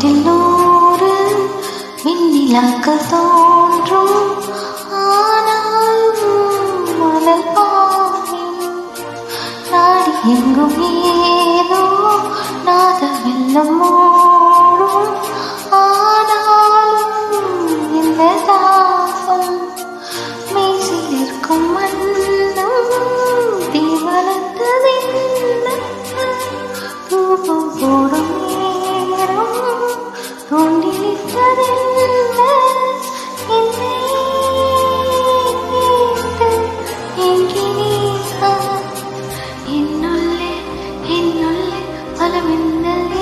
ஒன்றில் நூறு விண்ணிலாக்கள் தோன்றும். ஆனால் மலர் பாயும் நாடி எங்கும் ஏதோ நாத வெள்ளம் மூடும். ஆனாலும் இந்த தாசம் மேசிலிருக்கும் மன்னம் தீவளத்ததில்ல. தூபம் போடும் நேரம் தோண்டிலிட்டதில்ல. என்னை கேட்டு எங்கினீசா என்னுள்ளே பல மின்னல்